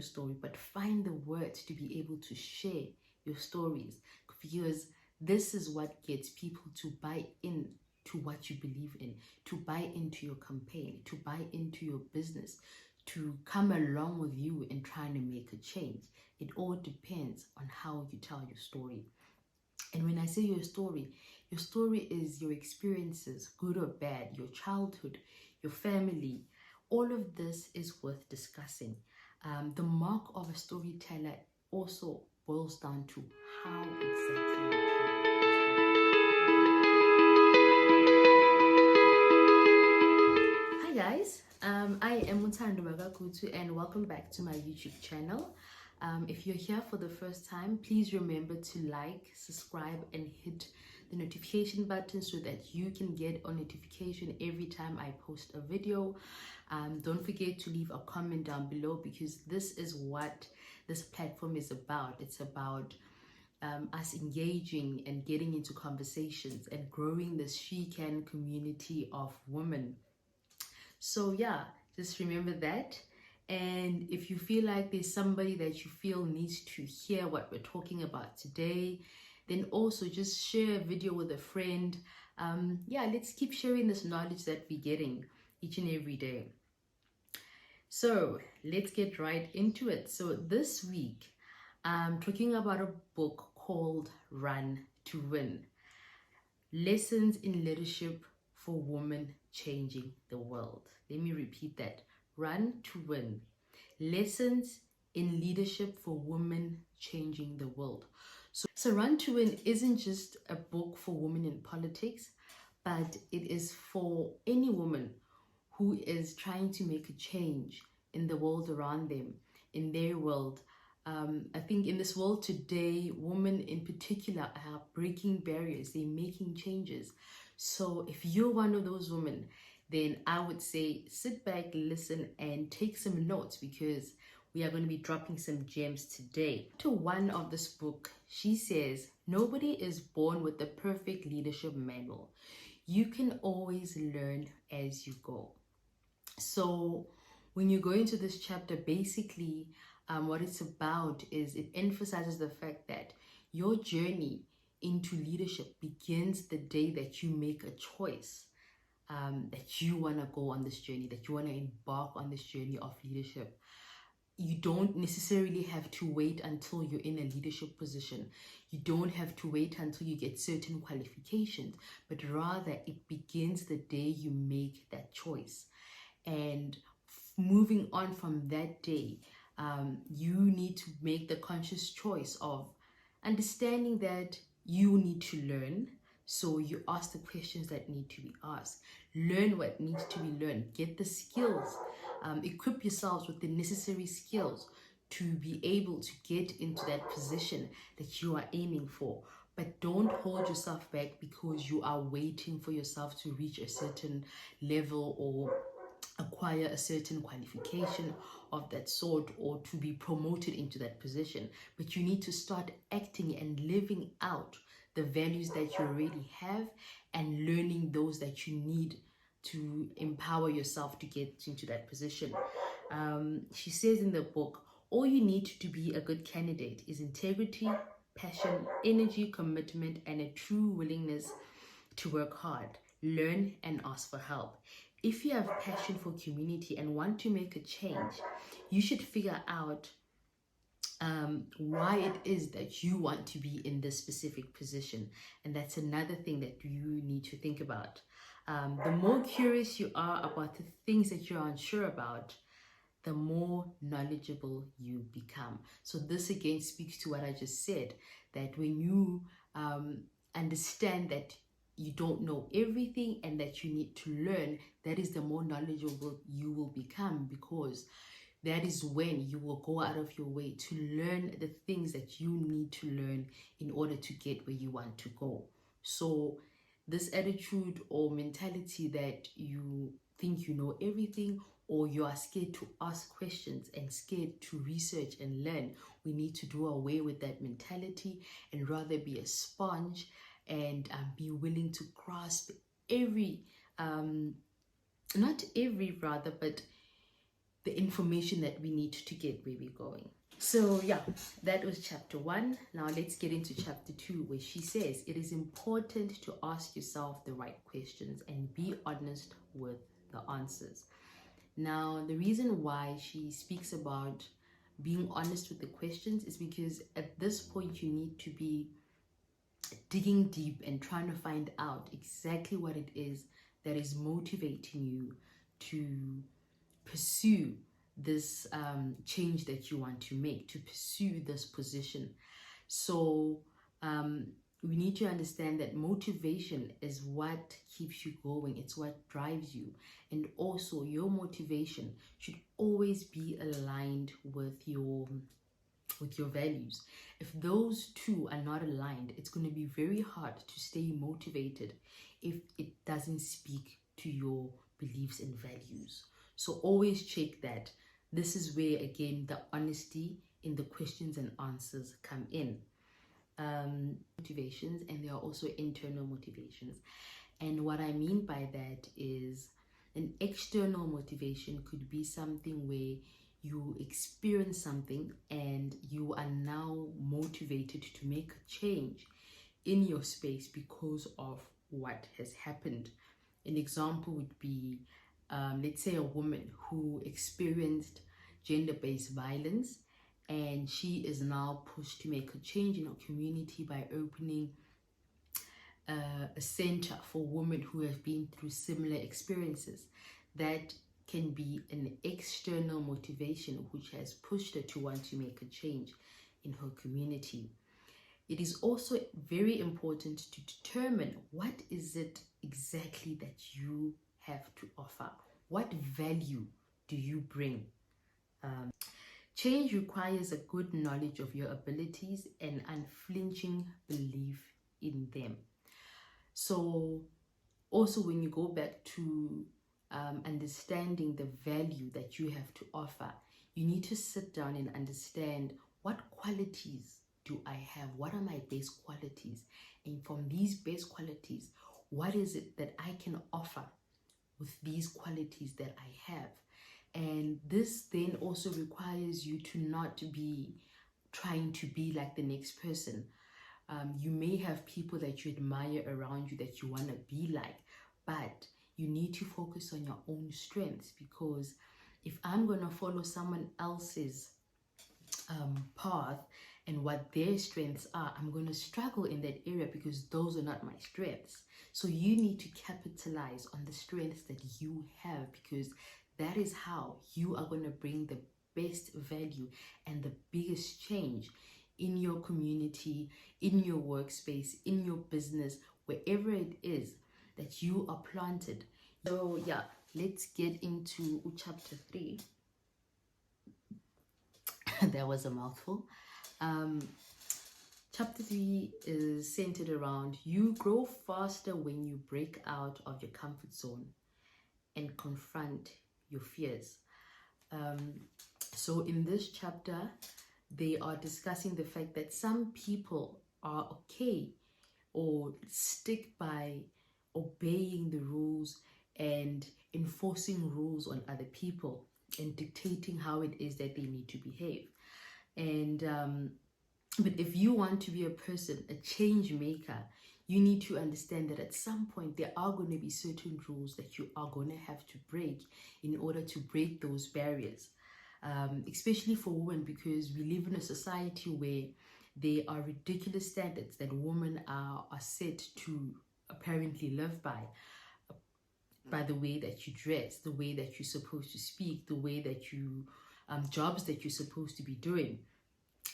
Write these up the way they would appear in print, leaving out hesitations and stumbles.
story, but find the words to be able to share your stories, because this is what gets people to buy in to what you believe in, to buy into your campaign, to buy into your business, to come along with you in trying to make a change. It all depends on how you tell your story. And when I say your story is your experiences, good or bad, your childhood, your family. All of this is worth discussing. The mark of a storyteller also boils down to how exactly you tell. Hi guys, I am Muthando Magakutu and welcome back to my YouTube channel. If you're here for the first time, please remember to like, subscribe and hit the notification button so that you can get a notification every time I post a video. Don't forget to leave a comment down below, because this is what this platform is about. It's about us engaging and getting into conversations and growing this She Can community of women. So yeah, just remember that. And if you feel like there's somebody that you feel needs to hear what we're talking about today, then also just share a video with a friend. Yeah, let's keep sharing this knowledge that we're getting each and every day. So let's get right into it. So this week, I'm talking about a book called Run to Win. Lessons in Leadership for Women Changing the World. Let me repeat that. Run to Win. Lessons in Leadership for Women Changing the World. So Run to Win isn't just a book for women in politics, but it is for any woman who is trying to make a change in the world around them, in their world. I think in this world today, women in particular are breaking barriers, they're making changes. So if you're one of those women, then I would say sit back, listen, and take some notes, because we are going to be dropping some gems today. To one of this book, she says, nobody is born with the perfect leadership manual. You can always learn as you go. So when you go into this chapter, basically what it's about is it emphasizes the fact that your journey into leadership begins the day that you make a choice, that you want to go on this journey, that you want to embark on this journey of leadership. You don't necessarily have to wait until you're in a leadership position. You don't have to wait until you get certain qualifications, but rather it begins the day you make that choice. And moving on from that day, you need to make the conscious choice of understanding that you need to learn. So you ask the questions that need to be asked, learn what needs to be learned, get the skills, equip yourselves with the necessary skills to be able to get into that position that you are aiming for. But don't hold yourself back because you are waiting for yourself to reach a certain level or acquire a certain qualification of that sort, or to be promoted into that position. But you need to start acting and living out the values that you already have and learning those that you need to empower yourself to get into that position. She says in the book, all you need to be a good candidate is integrity, passion, energy, commitment, and a true willingness to work hard, learn, and ask for help. If you have passion for community and want to make a change, you should figure out why it is that you want to be in this specific position. And that's another thing that you need to think about. The more curious you are about the things that you're unsure about, the more knowledgeable you become. So this again speaks to what I just said, that when you understand that you don't know everything and that you need to learn, that is the more knowledgeable you will become, because that is when you will go out of your way to learn the things that you need to learn in order to get where you want to go. So this attitude or mentality that you think you know everything, or you are scared to ask questions and scared to research and learn, we need to do away with that mentality and rather be a sponge and be willing to grasp every, not every rather, but the information that we need to get where we're going. So yeah, that was chapter 1. Now let's get into chapter 2, where she says it is important to ask yourself the right questions and be honest with the answers. Now, the reason why she speaks about being honest with the questions is because at this point you need to be digging deep and trying to find out exactly what it is that is motivating you to pursue this change that you want to make, to pursue this position. So we need to understand that motivation is what keeps you going. It's what drives you. And also your motivation should always be aligned with your values. If those two are not aligned, it's going to be very hard to stay motivated if it doesn't speak to your beliefs and values. So always check that. This is where, again, the honesty in the questions and answers come in. Motivations, and there are also internal motivations. And what I mean by that is an external motivation could be something where you experience something and you are now motivated to make a change in your space because of what has happened. An example would be, let's say, a woman who experienced gender-based violence, and she is now pushed to make a change in her community by opening a center for women who have been through similar experiences. That can be an external motivation which has pushed her to want to make a change in her community. It is also very important to determine what is it exactly that you have to offer. What value do you bring? Change requires a good knowledge of your abilities and unflinching belief in them. So also when you go back to understanding the value that you have to offer, you need to sit down and understand, what qualities do I have? What are my best qualities? And from these best qualities, what is it that I can offer with these qualities that I have? And this then also requires you to not be trying to be like the next person. You may have people that you admire around you that you want to be like, but you need to focus on your own strengths, because if I'm going to follow someone else's path and what their strengths are, I'm going to struggle in that area because those are not my strengths. So you need to capitalize on the strengths that you have, because that is how you are going to bring the best value and the biggest change in your community, in your workspace, in your business, wherever it is that you are planted. So yeah, let's get into chapter 3. That was a mouthful. Chapter 3 is centered around you grow faster when you break out of your comfort zone and confront your fears. So in this chapter, they are discussing the fact that some people are okay or stick by obeying the rules and enforcing rules on other people and dictating how it is that they need to behave. And but if you want to be a person, a change maker, you need to understand that at some point there are going to be certain rules that you are going to have to break in order to break those barriers. Especially for women, because we live in a society where there are ridiculous standards that women are set to apparently live by the way that you dress, the way that you're supposed to speak, the way that you jobs that you're supposed to be doing.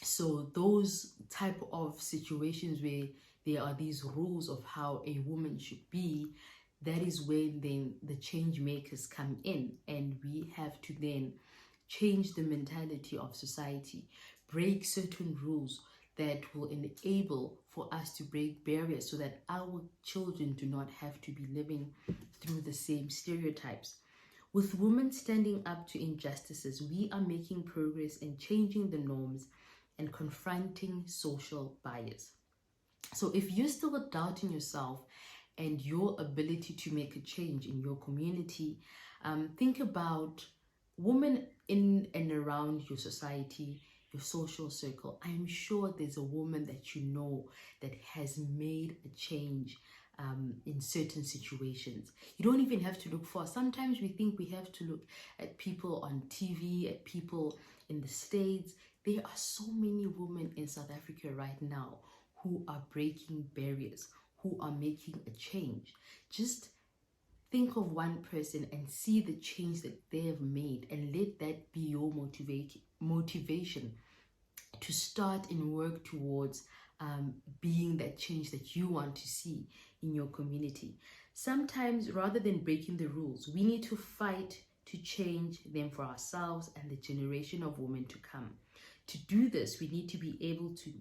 So those type of situations where there are these rules of how a woman should be, that is when then the change makers come in, and we have to then change the mentality of society, break certain rules that will enable for us to break barriers so that our children do not have to be living through the same stereotypes. With women standing up to injustices, we are making progress in changing the norms and confronting social bias. So if you're still doubting yourself and your ability to make a change in your community, think about women in and around your society, your social circle, I'm sure there's a woman that you know that has made a change in certain situations. You don't even have to look far. Sometimes we think we have to look at people on TV, at people in the States. There are so many women in South Africa right now who are breaking barriers, who are making a change. Just think of one person and see the change that they have made, and let that be your motivation to start and work towards being that change that you want to see in your community. Sometimes, rather than breaking the rules, we need to fight to change them for ourselves and the generation of women to come. To do this, we need to be able to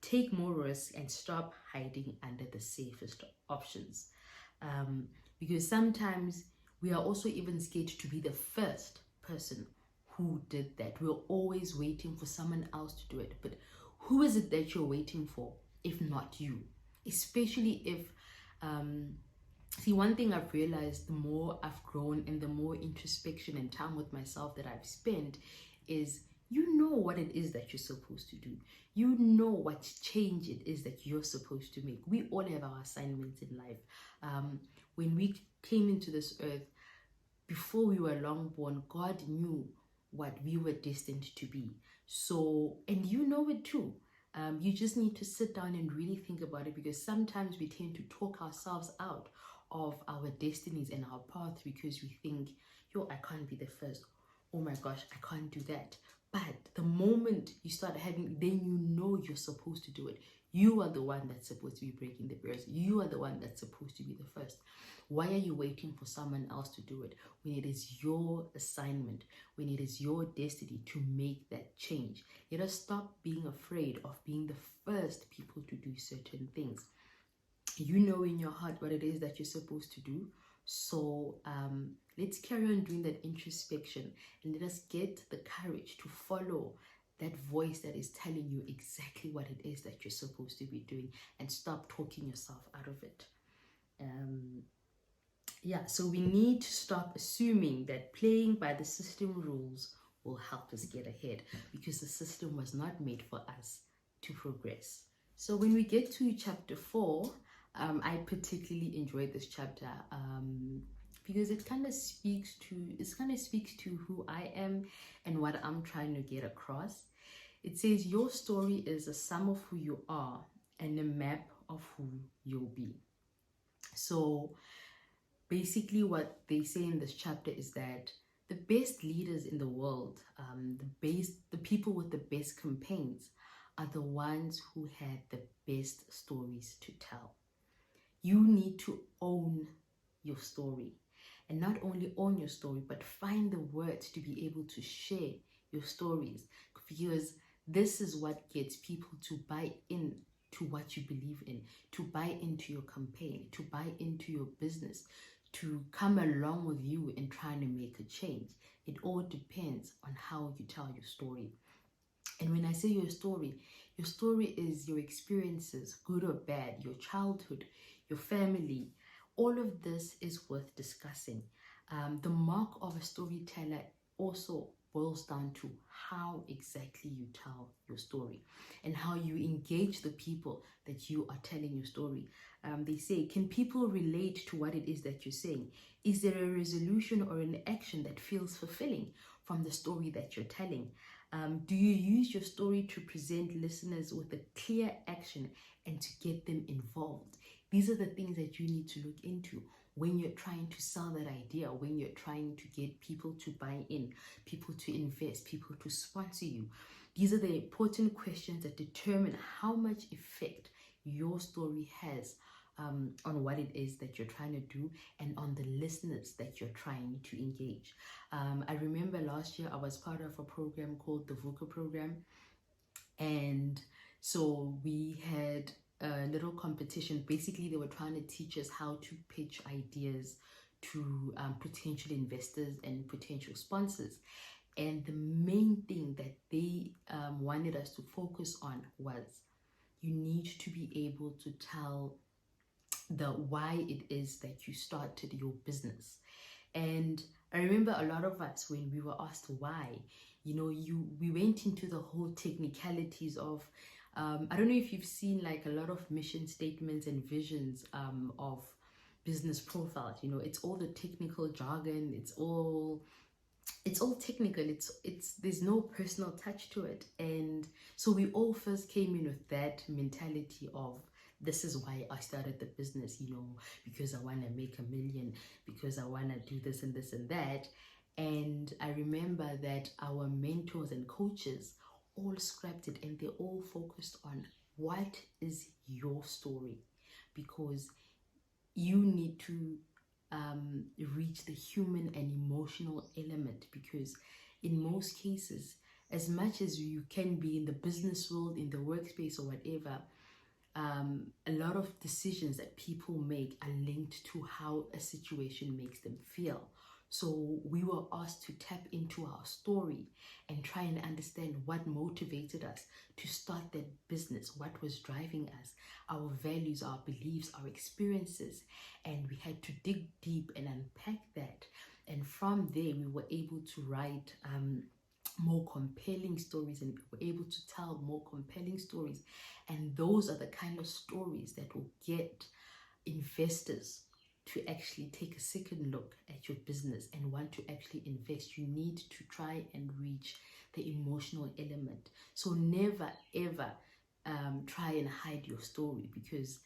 take more risks and stop hiding under the safest options. Because sometimes we are also even scared to be the first person who did that. We're always waiting for someone else to do it. But who is it that you're waiting for if not you? Especially if, see, one thing I've realized the more I've grown and the more introspection and time with myself that I've spent is, you know what it is that you're supposed to do. You know what change it is that you're supposed to make. We all have our assignments in life. When we came into this earth, before we were long born, God knew what we were destined to be. So, and you know it too. You just need to sit down and really think about it, because sometimes we tend to talk ourselves out of our destinies and our path because we think, yo, I can't be the first. Oh my gosh, I can't do that. But the moment you start having, then you know you're supposed to do it. You are the one that's supposed to be breaking the barriers. You are the one that's supposed to be the first. Why are you waiting for someone else to do it when it is your assignment, when it is your destiny to make that change? Let us stop being afraid of being the first people to do certain things. You know in your heart what it is that you're supposed to do. So let's carry on doing that introspection, and let us get the courage to follow that voice that is telling you exactly what it is that you're supposed to be doing, and stop talking yourself out of it. Yeah, so we need to stop assuming that playing by the system rules will help us get ahead, because the system was not made for us to progress. So when we get to chapter 4, I particularly enjoyed this chapter because it kind of speaks to who I am and what I'm trying to get across. It says your story is a sum of who you are and a map of who you'll be. So basically what they say in this chapter is that the best leaders in the world, the people with the best campaigns, are the ones who had the best stories to tell. You need to own your story, and not only own your story, but find the words to be able to share your stories, because this is what gets people to buy in to what you believe in, to buy into your campaign, to buy into your business, to come along with you in trying to make a change. It all depends on how you tell your story. And when I say your story is your experiences, good or bad, your childhood, your family. All of this is worth discussing. The mark of a storyteller also boils down to how exactly you tell your story and how you engage the people that you are telling your story. They say, can people relate to what it is that you're saying? Is there a resolution or an action that feels fulfilling from the story that you're telling? Do you use your story to present listeners with a clear action and to get them involved? These are the things that you need to look into when you're trying to sell that idea, when you're trying to get people to buy in, people to invest, people to sponsor you. These are the important questions that determine how much effect your story has on what it is that you're trying to do and on the listeners that you're trying to engage. I remember last year I was part of a program called the VUCA program, and so we had a little competition. Basically, they were trying to teach us how to pitch ideas to potential investors and potential sponsors. And the main thing that they wanted us to focus on was you need to be able to tell the why it is that you started your business. And I remember a lot of us, when we were asked why, we went into the whole technicalities of, I don't know if you've seen like a lot of mission statements and visions of business profiles. It's all the technical jargon, it's all technical, it's there's no personal touch to it. And so we all first came in with that mentality of, this is why I started the business, because I want to make $1 million, because I want to do this and this and that. And I remember that our mentors and coaches all scrapped it, and they all focused on, what is your story? Because you need to reach the human and emotional element, because in most cases, as much as you can be in the business world, in the workspace or whatever, a lot of decisions that people make are linked to how a situation makes them feel. So we were asked to tap into our story and try and understand what motivated us to start that business, what was driving us, our values, our beliefs, our experiences. And we had to dig deep and unpack that. And from there, we were able to write more compelling stories, and we were able to tell more compelling stories. And those are the kind of stories that will get investors to actually take a second look at your business and want to actually invest. You need to try and reach the emotional element. So never ever try and hide your story, because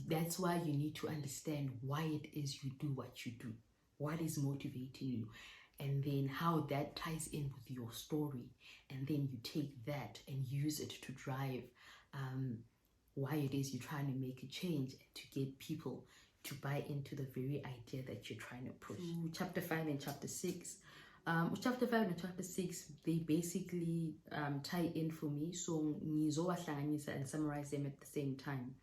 that's why you need to understand why it is you do what you do, what is motivating you, and then how that ties in with your story. And then you take that and use it to drive why it is you're trying to make a change, and to get people to buy into the very idea that you're trying to push. Chapter 5 and chapter 6. Chapter 5 and chapter 6, they basically tie in for me. So ngizowahlanganisa and summarize them at the same time.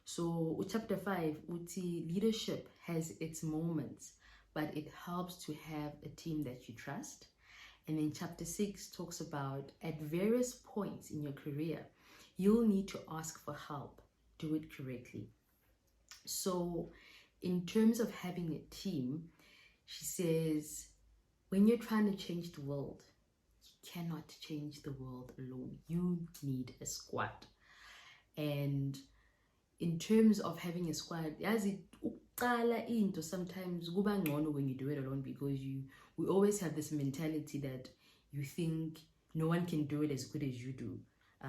So chapter 5, uthi leadership has its moments, but it helps to have a team that you trust. And then chapter 6 talks about, at various points in your career, you'll need to ask for help. Do it correctly. So in terms of having a team, she says, when you're trying to change the world, you cannot change the world alone. You need a squad. And in terms of having a squad, as it sometimes kuba ngcono when you do it alone, because we always have this mentality that you think no one can do it as good as you do.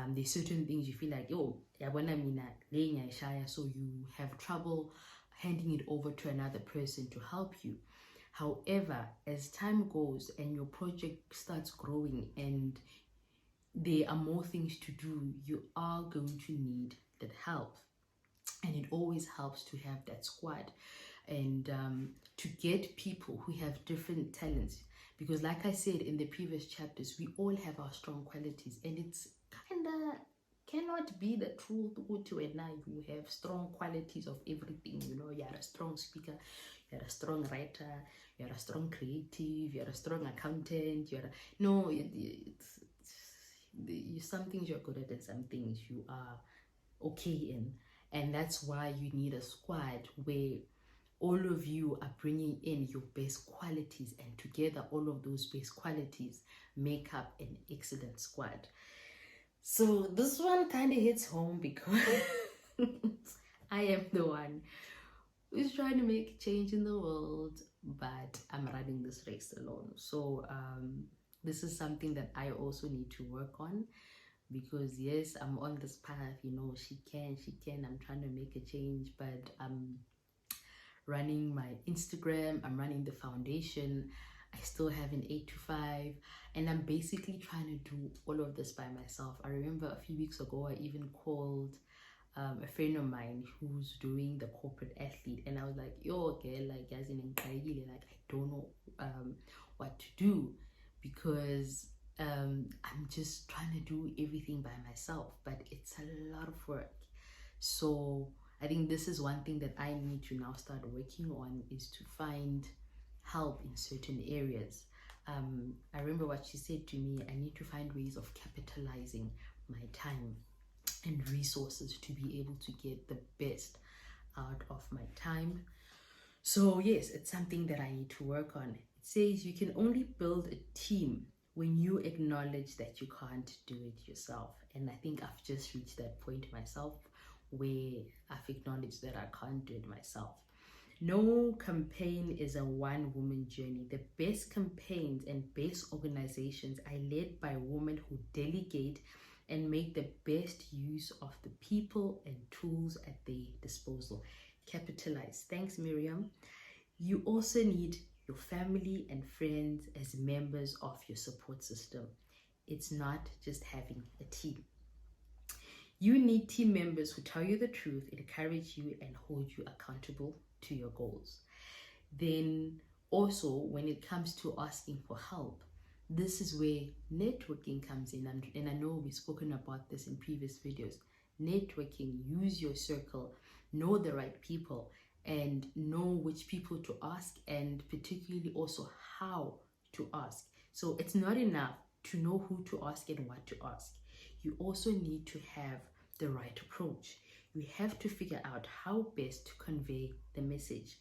There's certain things you feel like, yabona mina le ngiyayishaya, so you have trouble handing it over to another person to help you. However, as time goes and your project starts growing and there are more things to do, you are going to need that help. And it always helps to have that squad, and to get people who have different talents. Because like I said in the previous chapters, we all have our strong qualities, and it's kinda cannot be the truth to and now you have strong qualities of everything. You're a strong speaker, you're a strong writer, you're a strong creative, you're a strong accountant, some things you're good at and some things you are okay in. And that's why you need a squad where all of you are bringing in your best qualities, and together all of those best qualities make up an excellent squad. So this one kind of hits home, because I am the one who's trying to make change in the world, but I'm running this race alone. So this is something that I also need to work on, because yes, I'm on this path, she can, I'm trying to make a change, but I'm running my Instagram, I'm running the foundation, I still have an 8 to 5, and I'm basically trying to do all of this by myself. I remember a few weeks ago, I even called a friend of mine who's doing the corporate athlete, and I was like, okay, like as in I don't know what to do, because I'm just trying to do everything by myself, but it's a lot of work. So I think this is one thing that I need to now start working on, is to find help in certain areas. I remember what she said to me, I need to find ways of capitalizing my time and resources to be able to get the best out of my time. So yes, it's something that I need to work on. says you can only build a team when you acknowledge that you can't do it yourself. And I think I've just reached that point myself where I've acknowledged that I can't do it myself. No campaign is a one-woman journey. The best campaigns and best organizations are led by women who delegate and make the best use of the people and tools at their disposal. Capitalize. Thanks, Miriam. You also need your family and friends as members of your support system. It's not just having a team. You need team members who tell you the truth, encourage you, and hold you accountable to your goals. Then also, when it comes to asking for help, this is where networking comes in. And I know we've spoken about this in previous videos. Networking, use your circle, know the right people, and know which people to ask, and particularly also how to ask. So it's not enough to know who to ask and what to ask. You also need to have the right approach. You have to figure out how best to convey the message.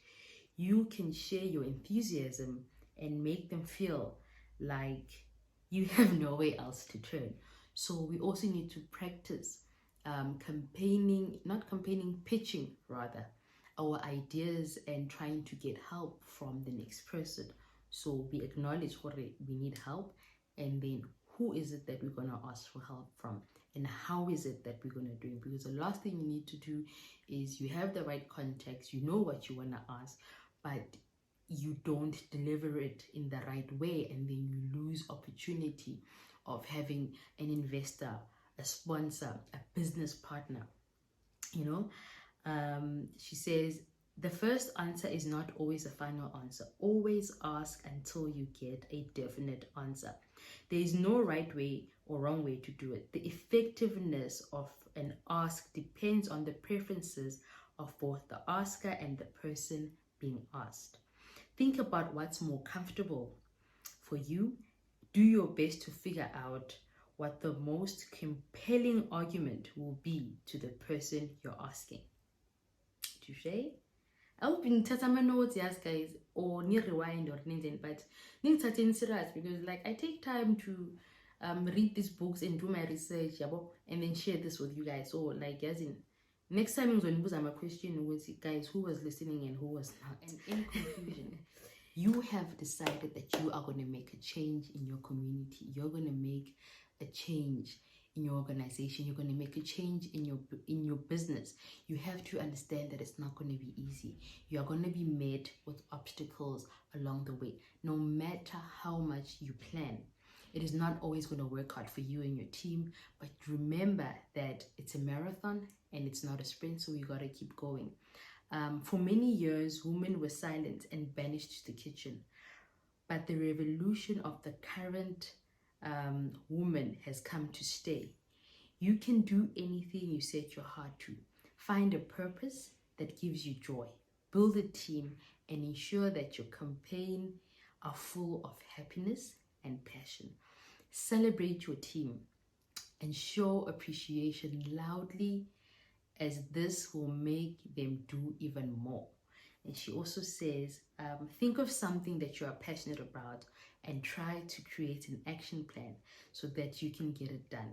You can share your enthusiasm and make them feel like you have nowhere else to turn. So we also need to practice pitching rather, our ideas and trying to get help from the next person. So we acknowledge what we need help, and then who is it that we're going to ask for help from, and how is it that we're going to do it? Because the last thing you need to do is you have the right context, you know what you want to ask, but you don't deliver it in the right way, and then you lose opportunity of having an investor, a sponsor, a business partner. She says, the first answer is not always a final answer. Always ask until you get a definite answer. There is no right way or wrong way to do it. The effectiveness of an ask depends on the preferences of both the asker and the person being asked. Think about what's more comfortable for you. Do your best to figure out what the most compelling argument will be to the person you're asking. Touché? I hope you take some notes, yes, guys, or near rewind or anything, but need to take serious because, like, I take time to read these books and do my research, and then share this with you guys. So, like, as in, next time when you a question, we'll see, guys, who was listening and who was not. And in conclusion, you have decided that you are going to make a change in your community. You're going to make a change in your organization. You're going to make a change in your business. You have to understand that it's not going to be easy. You are going to be met with obstacles along the way. No matter how much you plan, it is not always going to work out for you and your team. But remember that it's a marathon and it's not a sprint, so you got to keep going. For many years, women were silent and banished to the kitchen. But the revolution of the current woman has come to stay. You can do anything you set your heart to. Find a purpose that gives you joy. Build a team and ensure that your campaign are full of happiness and passion. Celebrate your team and show appreciation loudly, as this will make them do even more. And she also says, think of something that you are passionate about and try to create an action plan so that you can get it done.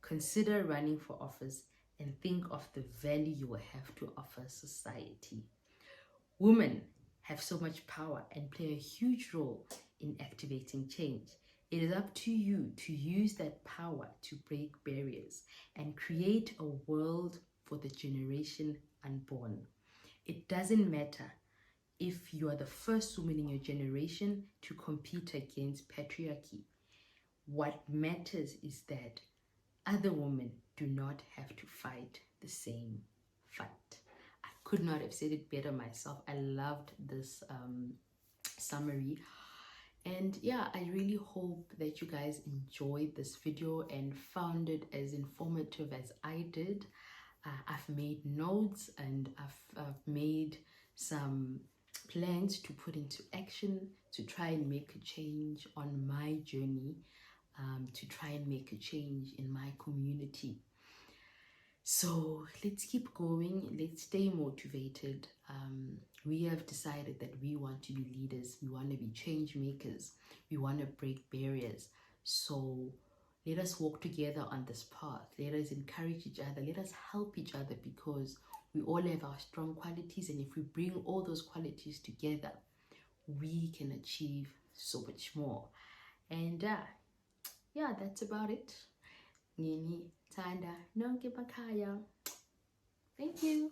Consider running for office and think of the value you will have to offer society. Women have so much power and play a huge role in activating change. It is up to you to use that power to break barriers and create a world for the generation unborn. It doesn't matter if you are the first woman in your generation to compete against patriarchy. What matters is that other women do not have to fight the same fight. I could not have said it better myself. I loved this summary. And yeah, I really hope that you guys enjoyed this video and found it as informative as I did. I've made notes and I've made some plans to put into action to try and make a change on my journey, to try and make a change in my community. So let's keep going, let's stay motivated. We have decided that we want to be leaders, we want to be change makers, we want to break barriers. So let us walk together on this path. Let us encourage each other, let us help each other, because we all have our strong qualities, and if we bring all those qualities together, we can achieve so much more. And yeah, that's about it. Ngini Tanda Nonke Bakaya. Thank you.